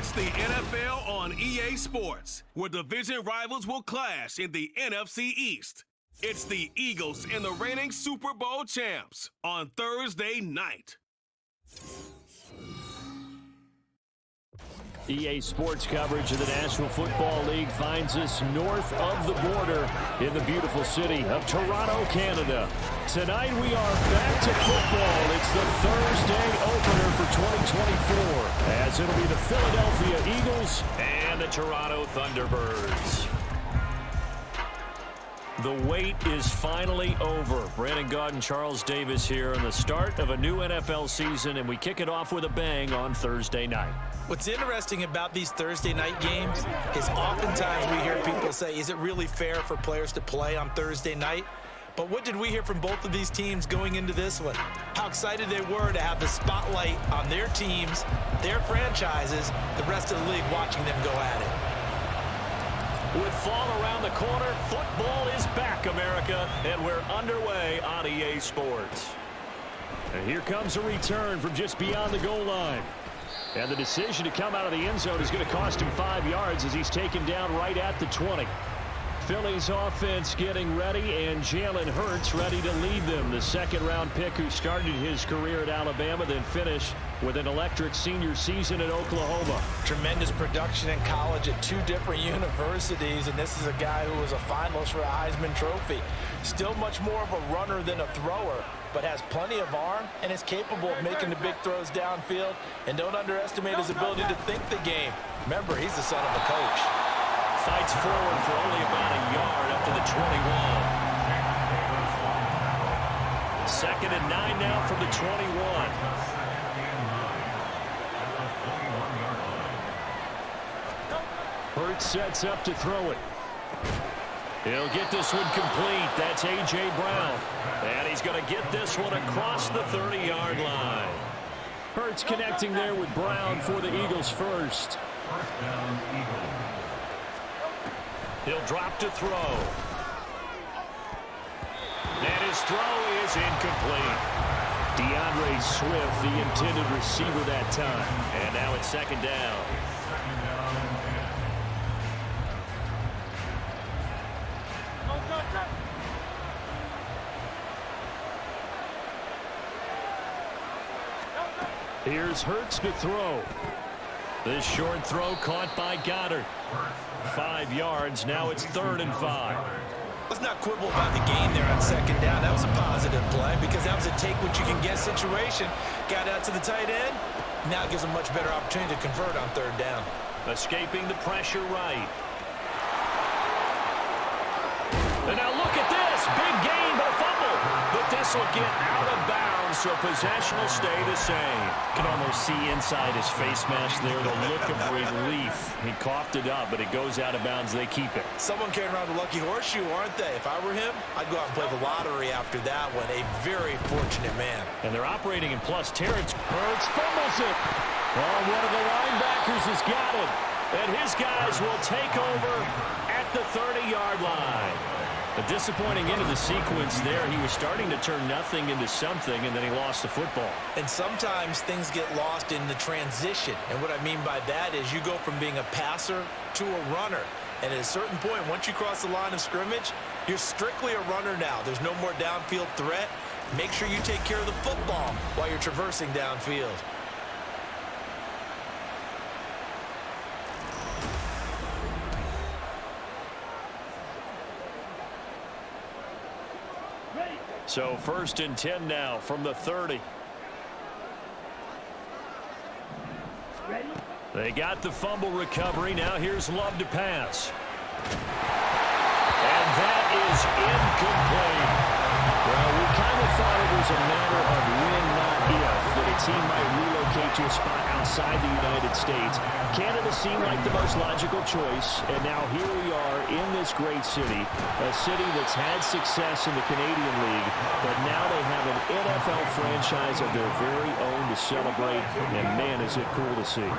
It's the NFL on EA Sports, where division rivals will clash in the NFC East. It's the Eagles and the reigning Super Bowl champs on Thursday night. EA Sports coverage of the National Football League finds us north of the border in the beautiful city of Toronto, Canada. Tonight we are back to football. It's the Thursday opener for 2024, as it'll be the Philadelphia Eagles and the Toronto Thunderbirds. The wait is finally over. Brandon Gaudin and Charles Davis here on the start of a new NFL season, and we kick it off with a bang on Thursday night. What's interesting about these Thursday night games is oftentimes we hear people say, is it really fair for players to play on Thursday night? But what did we hear from both of these teams going into this one? How excited they were to have the spotlight on their teams, their franchises, the rest of the league watching them go at it. With fall around the corner, football is back, America, and we're underway on EA Sports. And here comes a return from just beyond the goal line. And the decision to come out of the end zone is going to cost him 5 yards as he's taken down right at the 20. Philly's offense getting ready, and Jalen Hurts ready to lead them. The second-round pick who started his career at Alabama, then finished with an electric senior season at Oklahoma. Tremendous production in college at two different universities, and this is a guy who was a finalist for a Heisman Trophy. Still much more of a runner than a thrower, but has plenty of arm and is capable of making the big throws downfield. And don't underestimate his ability to think the game. Remember, he's the son of a coach. Fights forward for only about a yard up to the 21. Second and 9 now from the 21. Hurts sets up to throw it. He'll get this one complete. That's A.J. Brown. And he's going to get this one across the 30-yard line. Hurts connecting there with Brown for the Eagles first. He'll drop to throw. And his throw is incomplete. DeAndre Swift, the intended receiver that time. And now it's second down. Here's Hurts to throw. This short throw caught by Goddard. 5 yards. Now it's 3rd and 5. Let's not quibble about the gain there on second down. That was a positive play because that was a take-what-you-can-get situation. Got out to the tight end. Now it gives a much better opportunity to convert on 3rd down. Escaping the pressure right. And now look at this. Big gain, but a fumble. But this will get out of bounds, so possession will stay the same. Can almost see inside his face mask there the look of relief. He coughed it up, but it goes out of bounds. They keep it. Someone carrying around a lucky horseshoe, aren't they? If I were him, I'd go out and play the lottery after that one. A very fortunate man. And they're operating in plus territory. Hurts fumbles it. Oh, one of the linebackers has got it. And his guys will take over at the 30-yard line. A disappointing end of the sequence there. He was starting to turn nothing into something, and then he lost the football. And sometimes things get lost in the transition. And what I mean by that is you go from being a passer to a runner. And at a certain point, once you cross the line of scrimmage, you're strictly a runner now. There's no more downfield threat. Make sure you take care of the football while you're traversing downfield. So 1st and 10 now from the 30. They got the fumble recovery. Now here's Love to pass. And that is incomplete. Well, we kind of thought it was a matter of when, not if, that a team might relocate to a spot outside the United States. Canada seemed like the most logical choice, and now here we are in this great city, a city that's had success in the Canadian League, but now they have an NFL franchise of their very own to celebrate, and man, is it cool to see.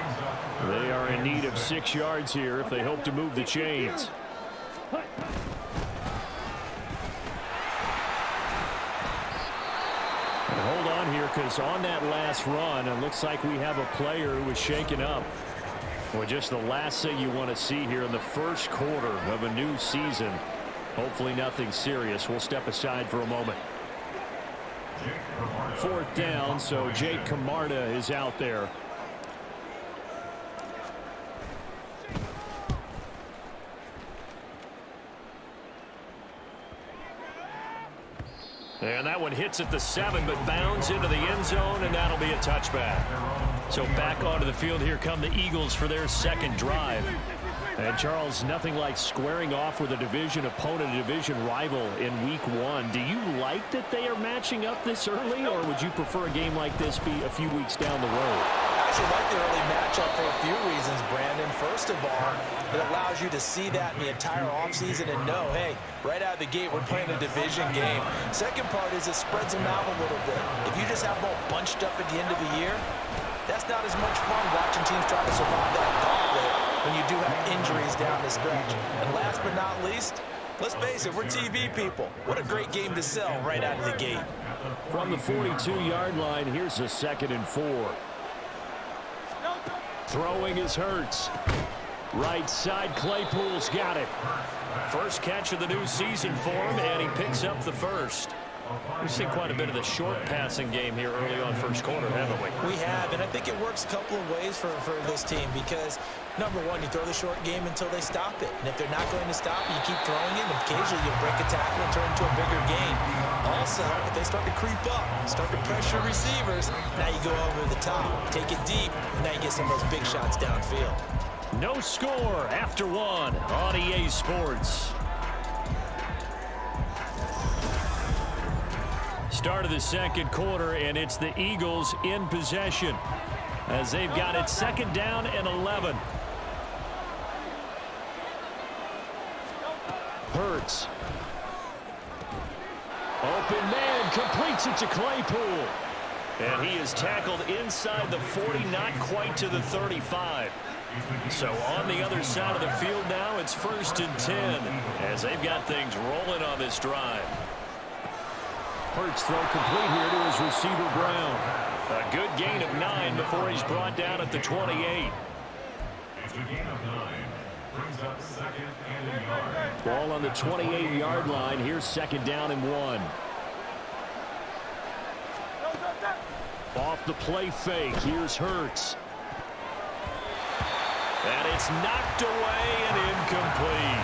They are in need of 6 yards here if they hope to move the chains. Hold on here, because on that last run, it looks like we have a player who was shaken up. Well, just the last thing you want to see here in the first quarter of a new season. Hopefully nothing serious. We'll step aside for a moment. 4th down, so Jake Camarda is out there. And that one hits at the 7, but bounds into the end zone, and that'll be a touchback. So back onto the field, here come the Eagles for their second drive. And Charles, nothing like squaring off with a division opponent, a division rival in week 1. Do you like that they are matching up this early, or would you prefer a game like this be a few weeks down the road? I actually like the early matchup for a few reasons, Brandon. First of all, it allows you to see that in the entire offseason and know, hey, right out of the gate, we're playing a division game. Second part is it spreads them out a little bit. If you just have them all bunched up at the end of the year, that's not as much fun watching teams try to survive that gauntlet when you do have injuries down the stretch. And last but not least, let's face it, we're TV people. What a great game to sell right out of the gate. From the 42-yard line, here's a 2nd and 4. Throwing is Hurts. Right side, Claypool's got it. First catch of the new season for him, and he picks up the first. We've seen quite a bit of the short passing game here early on first quarter, haven't we? We have, and I think it works a couple of ways for this team because, number one, you throw the short game until they stop it. And if they're not going to stop it, you keep throwing it, and occasionally you'll break a tackle and turn into a bigger game. Also, if they start to creep up, start to pressure receivers, now you go over the top, take it deep, and now you get some of those big shots downfield. No score after 1 on EA Sports. Start of the second quarter, and it's the Eagles in possession as they've got it 2nd down and 11. Hurts. Open man, completes it to Claypool. And he is tackled inside the 40, not quite to the 35. So on the other side of the field now, it's 1st and 10 as they've got things rolling on this drive. Hurts throw complete here to his receiver Brown. A good gain of 9 before he's brought down at the 28. It's a gain of 9. Brings up 2nd and a yard. Ball on the 28-yard line. Here's 2nd down and 1. Off the play fake. Here's Hurts. And it's knocked away and incomplete.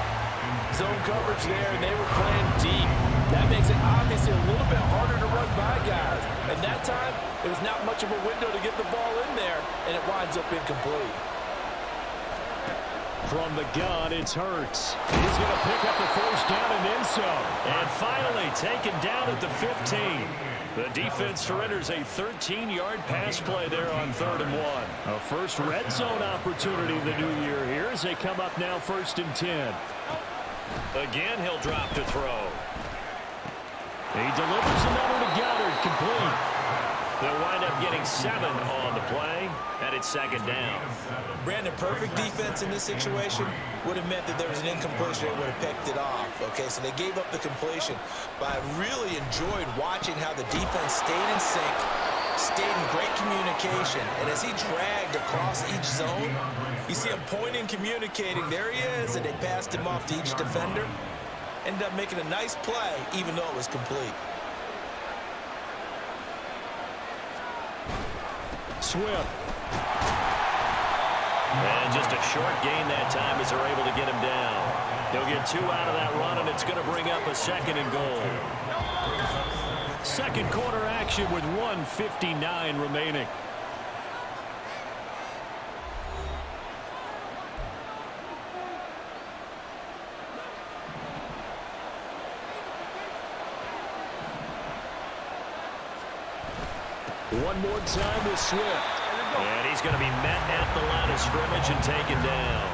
Zone coverage there, and they were playing deep. That makes it obviously a little bit harder to run by guys. And that time, it was not much of a window to get the ball in there, and it winds up incomplete. From the gun, it's Hurts. He's going to pick up the 1st down and then some. And finally taken down at the 15. The defense surrenders a 13-yard pass play there on 3rd and 1. A first red zone opportunity the new year here as they come up now 1st and 10. Again, he'll drop to throw. He delivers another to Goddard, complete. They'll wind up getting 7 on the play, and it's 2nd down. Brandon, perfect defense in this situation would have meant that there was an incompletion. They would have picked it off. Okay, so they gave up the completion. But I really enjoyed watching how the defense stayed in sync, stayed in great communication. And as he dragged across each zone, you see him pointing, communicating. There he is, and they passed him off to each defender. Ended up making a nice play, even though it was complete. Swift. And just a short gain that time as they're able to get him down. They'll get 2 out of that run, and it's going to bring up a 2nd and goal. Second quarter action with 1:59 remaining. One more time with Swift. And he's going to be met at the line of scrimmage and taken down.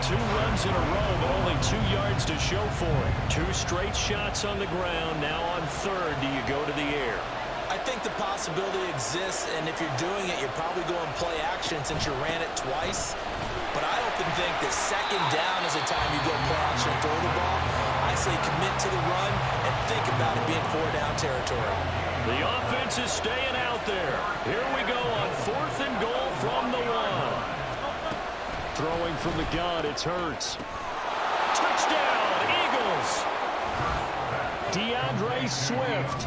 2 runs in a row, but only 2 yards to show for it. 2 straight shots on the ground. Now on 3rd, do you go to the air? I think the possibility exists, and if you're doing it, you're probably going play action since you ran it twice. But I often think that 2nd down is the time you go play action and throw the ball. I say commit to the run and think about it being 4-down territory. The offense is staying out there. Here we go on 4th and goal from the 1. Throwing from the gun, it's Hurts. Touchdown, Eagles! DeAndre Swift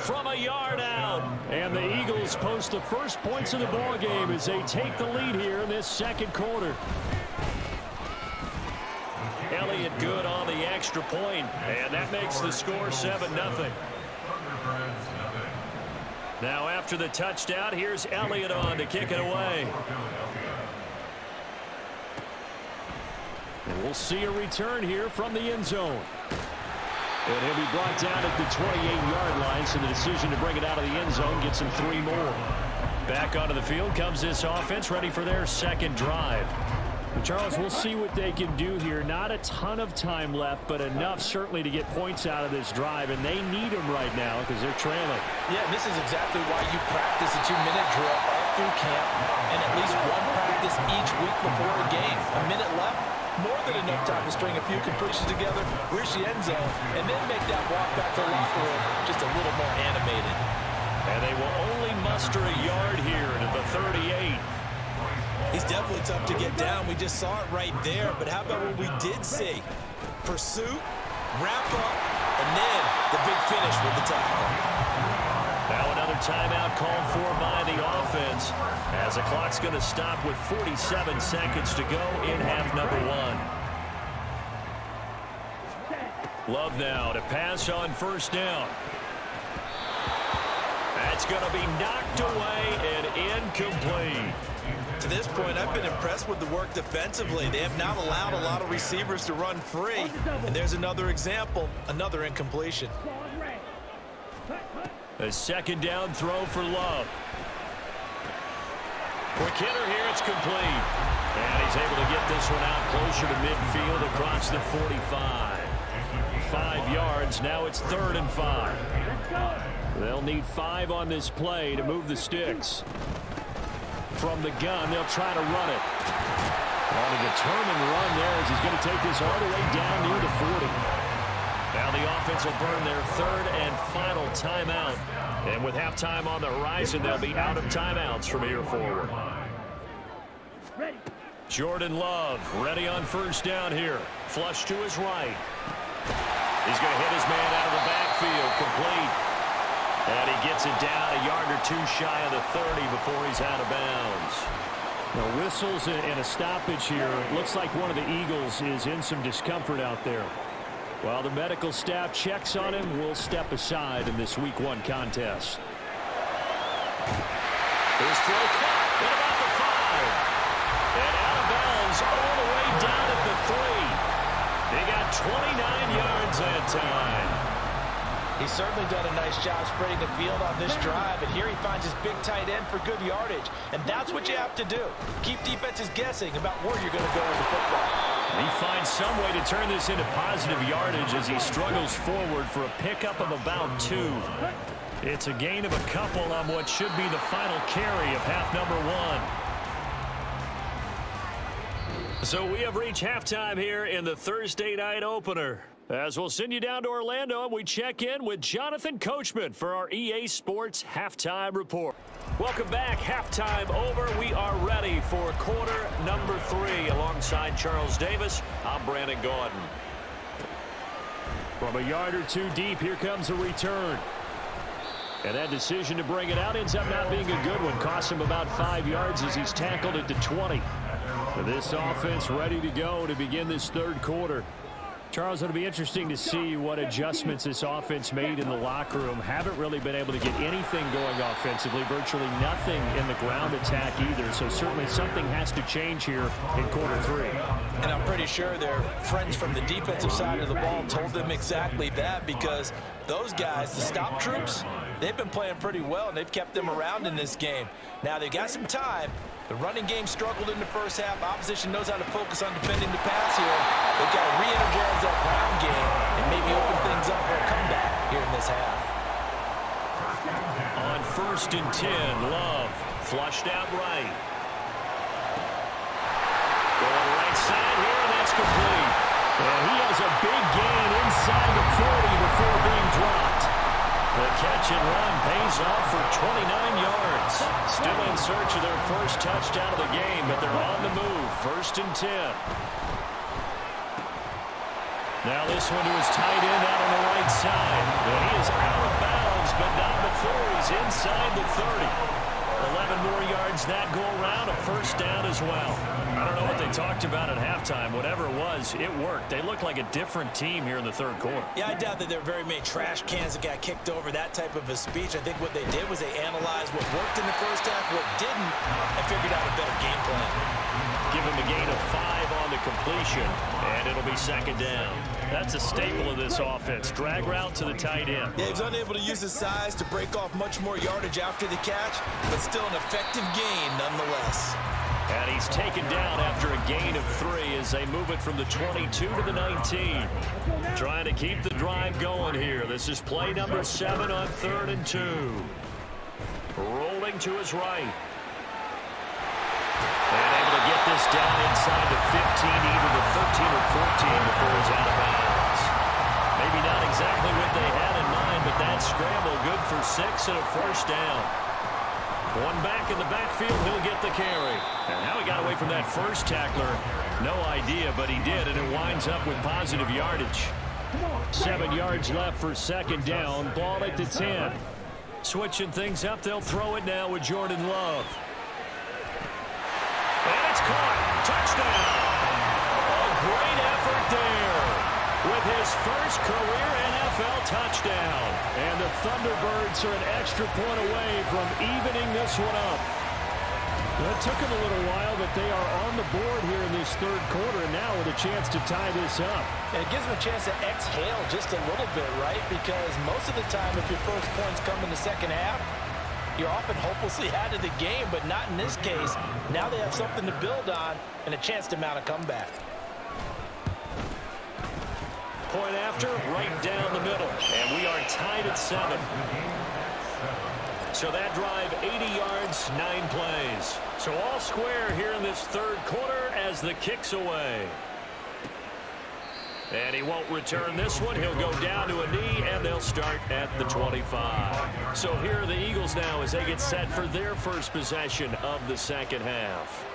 from a yard out. And the Eagles post the first points of the ball game as they take the lead here in this second quarter. Elliott good on the extra point, and that makes the score 7-0. Now after the touchdown, here's Elliott on to kick it away. And we'll see a return here from the end zone. And he'll be brought down at the 28-yard line, so the decision to bring it out of the end zone gets him 3 more. Back onto the field comes this offense, ready for their second drive. Charles, we'll see what they can do here. Not a ton of time left, but enough certainly to get points out of this drive, and they need them right now because they're trailing. Yeah, and this is exactly why you practice a 2-minute drill all through camp and at least one practice each week before a game. A minute left, more than enough time to string a few completions together, reach the end zone, and then make that walk back to the locker room just a little more animated. And they will only muster a yard here to the 38. He's definitely tough to get down. We just saw it right there. But how about what we did see? Pursuit, wrap up, and then the big finish with the tackle. Now another timeout called for by the offense as the clock's going to stop with 47 seconds to go in half number 1. Love now to pass on first down. That's going to be knocked away and incomplete. To this point, I've been impressed with the work defensively. They have not allowed a lot of receivers to run free. And there's another example, another incompletion. A second down throw for Love. Quick hitter here, it's complete. And he's able to get this one out closer to midfield across the 45. 5 yards, now it's 3rd and 5. They'll need 5 on this play to move the sticks. From the gun, they'll try to run it. On a determined run there as he's going to take this all the way down near the 40. Now the offense will burn their 3rd and final timeout. And with halftime on the horizon, they'll be out of timeouts from here forward. Jordan Love ready on first down here. Flush to his right. He's going to hit his man out of the backfield. Complete. And he gets it down a yard or 2 shy of the 30 before he's out of bounds. Now whistles and a stoppage here. Looks like one of the Eagles is in some discomfort out there. While the medical staff checks on him, we'll step aside in this Week 1 contest. His throw caught at about the 5. And out of bounds all the way down at the 3. They got 29 yards that time. He's certainly done a nice job spreading the field on this drive, and here he finds his big tight end for good yardage. And that's what you have to do. Keep defenses guessing about where you're going to go with the football. He finds some way to turn this into positive yardage as he struggles forward for a pickup of about 2. It's a gain of a couple on what should be the final carry of half number 1. So we have reached halftime here in the Thursday night opener. As we'll send you down to Orlando, and we check in with Jonathan Coachman for our EA Sports Halftime Report. Welcome back. Halftime over. We are ready for quarter number 3. Alongside Charles Davis, I'm Brandon Gordon. From a yard or 2 deep, here comes a return. And that decision to bring it out ends up not being a good one. Costs him about 5 yards as he's tackled it to 20. This offense ready to go to begin this 3rd quarter. Charles, it'll be interesting to see what adjustments this offense made in the locker room. Haven't really been able to get anything going offensively, virtually nothing in the ground attack either. So certainly something has to change here in quarter 3. And I'm pretty sure their friends from the defensive side of the ball told them exactly that, because those guys, the stop troops, they've been playing pretty well, and they've kept them around in this game. Now they've got some time. The running game struggled in the first half. Opposition knows how to focus on defending the pass here. They've got to re-energize that ground game and maybe open things up for a comeback here in this half. On 1st and 10, Love flushed out right. Going right side here, and that's complete. And he has a big gain inside the 40 before being dropped. The catch and run pays off for 29 yards. Still in search of their first touchdown of the game, but they're on the move. 1st and 10. Now this one to his tight end out on the right side. And he is out of bounds, but not before he's inside the 30. 11 more yards that go around, a first down as well. I don't know what they talked about at halftime. Whatever it was, it worked. They looked like a different team here in the third quarter. Yeah, I doubt that there were very many trash cans that got kicked over, that type of a speech. I think what they did was they analyzed what worked in the first half, what didn't, and figured out a better game plan. Give him a gain of 5 on the completion, and it'll be 2nd down. That's a staple of this offense. Drag route to the tight end. Yeah, he was unable to use his size to break off much more yardage after the catch, but still an effective gain nonetheless. And he's taken down after a gain of 3 as they move it from the 22 to the 19. Trying to keep the drive going here. This is play number 7 on 3rd and 2. Rolling to his right. And able to get this down inside the 15, either the 13 or 14 before he's out of bounds. Maybe not exactly what they had in mind, but that scramble good for 6 and a first down. One back in the backfield, he'll get the carry. And how he got away from that first tackler, no idea, but he did, and it winds up with positive yardage. 7 yards left for 2nd down, ball at the 10. Switching things up, they'll throw it now with Jordan Love. And it's caught. Touchdown. A great effort there with his first career NFL touchdown. And the Thunderbirds are an extra point away from evening this one up. Well, it took them a little while, but they are on the board here in this third quarter, and now with a chance to tie this up. And it gives them a chance to exhale just a little bit, right? Because most of the time, if your first points come in the second half, you're often hopelessly out of the game, but not in this case. Now they have something to build on and a chance to mount a comeback. Point after, right down the middle. And we are tied at 7. So that drive, 80 yards, 9 plays. So all square here in this third quarter as the kick's away. And he won't return this one. He'll go down to a knee, and they'll start at the 25. So here are the Eagles now as they get set for their first possession of the second half.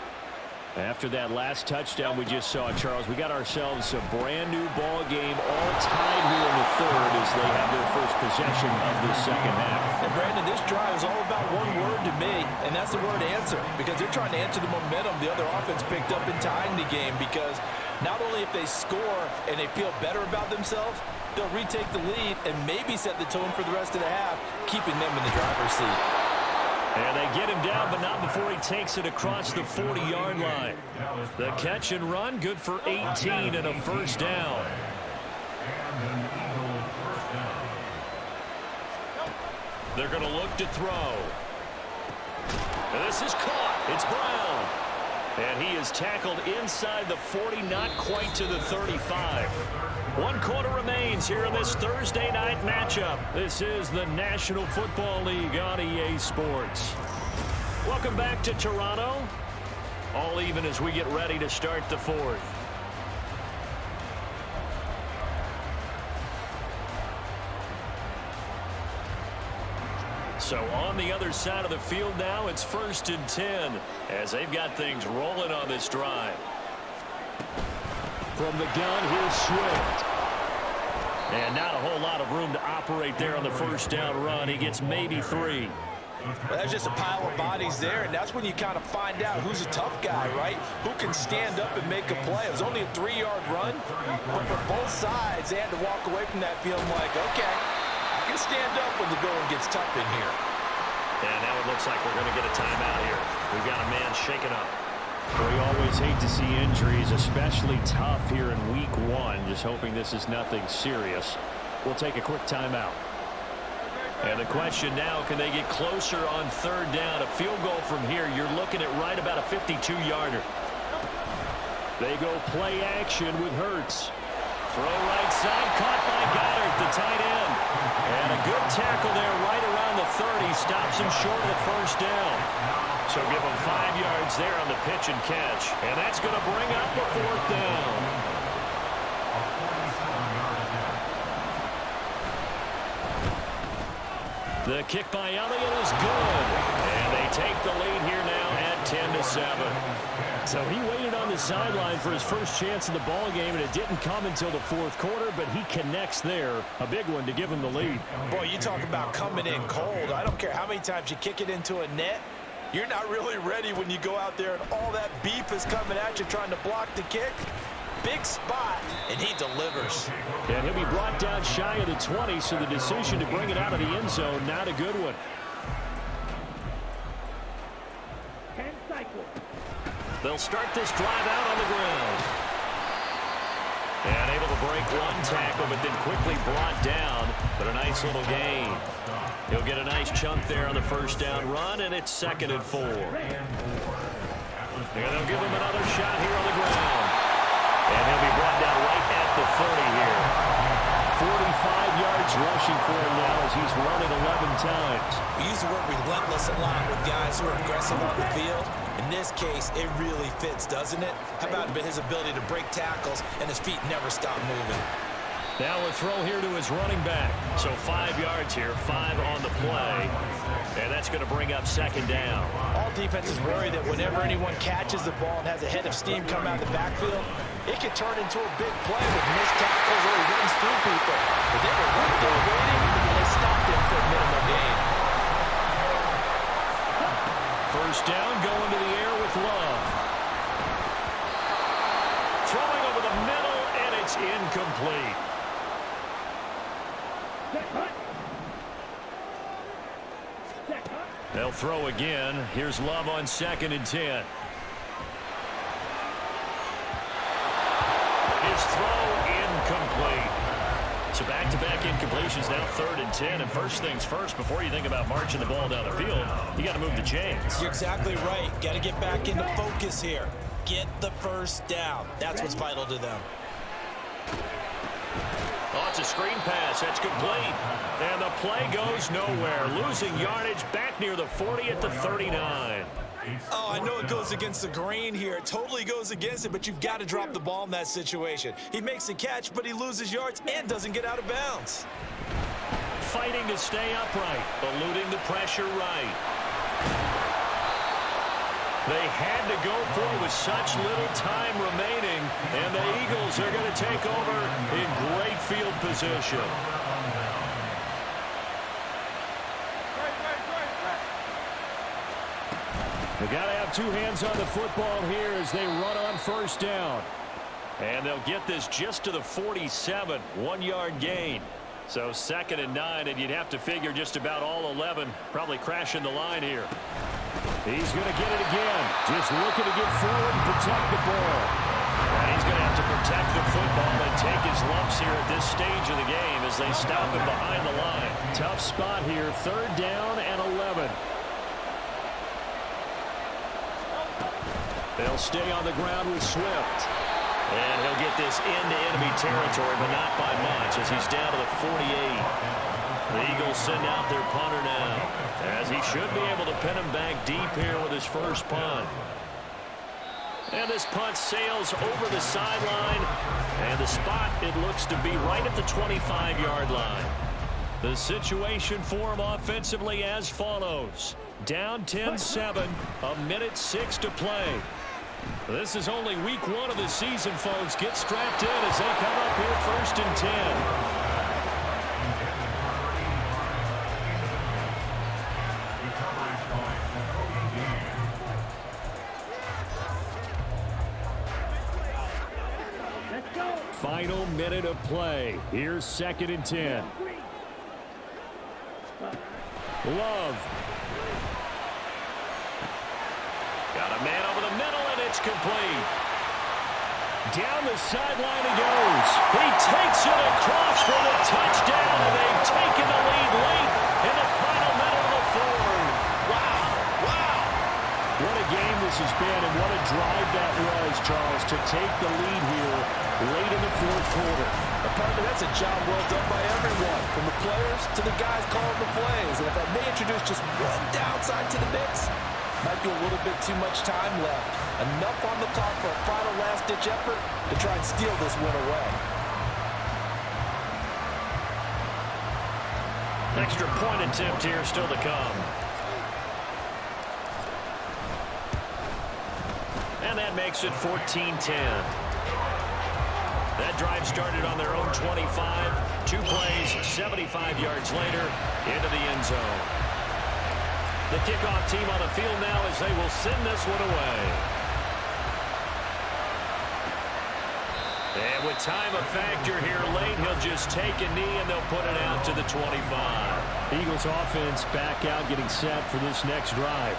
After that last touchdown we just saw, Charles, we got ourselves a brand-new ball game, all tied here in the third as they have their first possession of the second half. And, Brandon, this drive is all about one word to me, and that's the word answer, because they're trying to answer the momentum the other offense picked up in tying the game, because not only if they score and they feel better about themselves, they'll retake the lead and maybe set the tone for the rest of the half, keeping them in the driver's seat. And they get him down, but not before he takes it across the 40-yard line. The catch and run, good for 18 and a first down. They're going to look to throw. And this is caught. It's Brown. And he is tackled inside the 40, not quite to the 35. 1 quarter remains here in this Thursday night matchup. This is the National Football League on EA Sports. Welcome back to Toronto. All even as we get ready to start the fourth. So on the other side of the field now, it's 1st and 10 as they've got things rolling on this drive. From the gun, here's Swift. And not a whole lot of room to operate there on the first down run. He gets maybe 3. Well, that's just a pile of bodies there, and that's when you kind of find out who's a tough guy, right? Who can stand up and make a play. It was only a 3-yard run, but for both sides, they had to walk away from that feeling like, okay, I can stand up when the going gets tough in here. And now it looks like we're going to get a timeout here. We've got a man shaken up. We always hate to see injuries, especially tough here in week 1. Just hoping this is nothing serious. We'll take a quick timeout. And the question now, can they get closer on 3rd down? A field goal from here, you're looking at right about a 52-yarder. They go play action with Hurts. Throw right side, caught by Goddard, the tight end. And a good tackle there right around the 30. Stops him short of the first down. So give him 5 yards there on the pitch and catch. And that's going to bring up a 4th down. The kick by Elliott is good. And they take the lead here now at 10-7. So he waited on the sideline for his first chance in the ball game, and it didn't come until the fourth quarter, but he connects there. A big one to give him the lead. Boy, you talk about coming in cold. I don't care how many times you kick it into a net. You're not really ready when you go out there and all that beef is coming at you trying to block the kick. Big spot, and he delivers. And he'll be brought down shy of the 20, so the decision to bring it out of the end zone, not a good one. They'll start this drive out on the ground. And able to break one tackle, but then quickly brought down. But a nice little gain. He'll get a nice chunk there on the first down run, and it's 2nd and 4. And they'll give him another shot here on the ground. And he'll be brought down right at the 30 here. 45 yards rushing for him now as he's run it 11 times. We use the word relentless a lot with guys who are aggressive on the field. In this case, it really fits, doesn't it? How about his ability to break tackles and his feet never stop moving? Now a throw here to his running back. So 5 yards here, 5 on the play. And that's going to bring up 2nd down. All defenses worry that whenever anyone catches the ball and has a head of steam come out of the backfield, it can turn into a big play with missed tackles or he runs through people. But they were right there waiting, and they stopped him for a minimal gain. First down, going to the air with Love. Throwing over the middle, and it's incomplete. They'll throw again. Here's Love on 2nd and 10. His throw incomplete. So back-to-back incompletions, now 3rd and 10. And first things first, before you think about marching the ball down the field, you got to move the chains. You're exactly right. Got to get back into focus here. Get the first down. That's what's vital to them. Oh, it's a screen pass. That's complete. And the play goes nowhere. Losing yardage back near the 40 at the 39. Oh, I know it goes against the grain here. It totally goes against it, but you've got to drop the ball in that situation. He makes a catch, but he loses yards and doesn't get out of bounds. Fighting to stay upright, eluding the pressure right. They had to go for it with such little time remaining, and the Eagles are going to take over in great field position. They got to have two hands on the football here as they run on first down. And they'll get this just to the 47, 1-yard gain. So 2nd and 9, and you'd have to figure just about all 11 probably crashing the line here. He's going to get it again. Just looking to get forward and protect the ball. And he's going to have to protect the football and take his lumps here at this stage of the game as they stop him behind the line. Tough spot here, 3rd down and 11. They'll stay on the ground with Swift. And he'll get this into enemy territory, but not by much as he's down to the 48. The Eagles send out their punter now, as he should be able to pin him back deep here with his first punt. And this punt sails over the sideline, and the spot, it looks to be right at the 25-yard line. The situation for him offensively as follows. Down 10-7, 1:06 to play. This is only week 1 of the season, folks. Get strapped in as they come up here 1st and 10. Final minute of play. Here's 2nd and 10. Love. Got a man over the middle, and it's complete. Down the sideline he goes. He takes it across for the touchdown, and they've taken the lead late in the final minute of the 4th. Wow, wow. What a game this has been, and what a drive that was, Charles, to take the lead here late in the 4th quarter. Partner, that's a job well done by everyone, from the players to the guys calling the plays. And if I may introduce just one downside to the mix, might be a little bit too much time left. Enough on the clock for a final last-ditch effort to try and steal this one away. Extra point attempt here still to come. And that makes it 14-10. That drive started on their own 25. 2 plays, 75 yards later, into the end zone. The kickoff team on the field now as they will send this one away. And with time a factor here late, he'll just take a knee and they'll put it out to the 25. Eagles offense back out getting set for this next drive.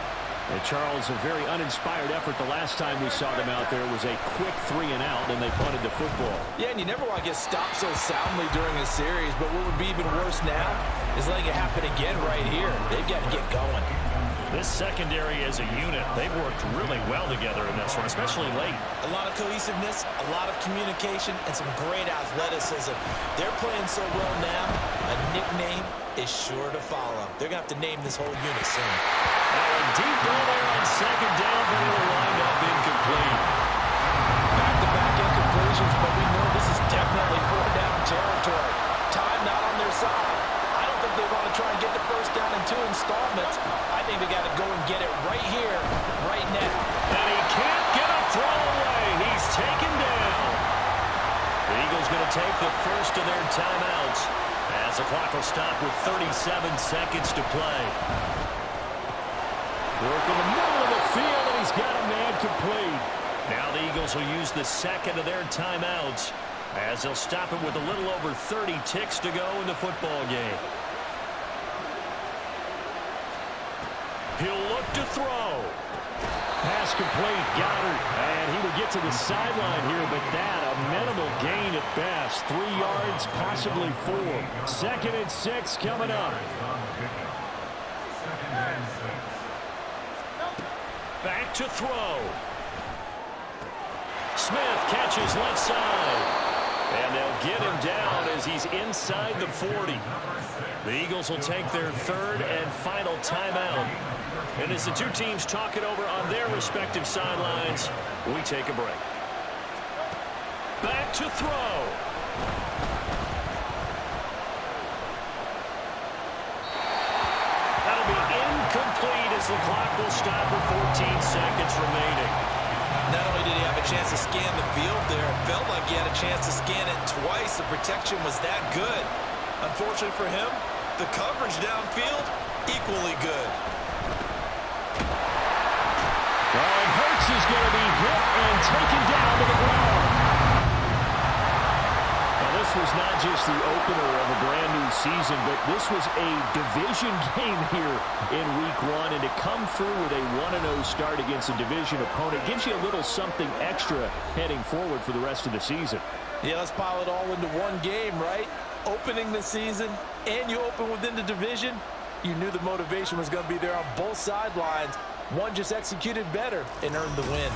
And Charles, a very uninspired effort the last time we saw them out there was a quick 3-and-out, and they punted the football. Yeah, and you never want to get stopped so soundly during a series, but what would be even worse now is letting it happen again right here. They've got to get going. This secondary as a unit, they've worked really well together in this one, especially late. A lot of cohesiveness, a lot of communication, and some great athleticism. They're playing so well now, a nickname is sure to follow. They're going to have to name this whole unit soon. Deep ball there on second down, but it will wind up incomplete. Back-to-back incompletions, but we know this is definitely 4-down territory. Time not on their side. I don't think they want to try and get the first down in 2 installments. I think they got to go and get it right here, right now. And he can't get a throw away. He's taken down. The Eagles going to take the first of their timeouts as the clock will stop with 37 seconds to play. Work in the middle of the field, and he's got a man complete. Now the Eagles will use the second of their timeouts as they'll stop it with a little over 30 ticks to go in the football game. He'll look to throw. Pass complete, Goddard. And he will get to the sideline here, but that a minimal gain at best. 3 yards, possibly 4. 2nd and 6 coming up. Back to throw. Smith catches left side. And they'll get him down as he's inside the 40. The Eagles will take their 3rd and final timeout. And as the two teams talk it over on their respective sidelines, we take a break. Back to throw. That'll be incomplete as the clock will stop with 14 seconds remaining. Not only did he have a chance to scan the field there, it felt like he had a chance to scan it twice. The protection was that good. Unfortunately for him, the coverage downfield, equally good. And Hurts is going to be hit and taken down to the ground. Now, this was not just the opener of a brand new season, but this was a division game here in Week 1. And to come through with a 1-0 start against a division opponent gives you a little something extra heading forward for the rest of the season. Yeah, let's pile it all into one game, right? Opening the season, and you open within the division. You knew the motivation was going to be there on both sidelines. One just executed better and earned the win.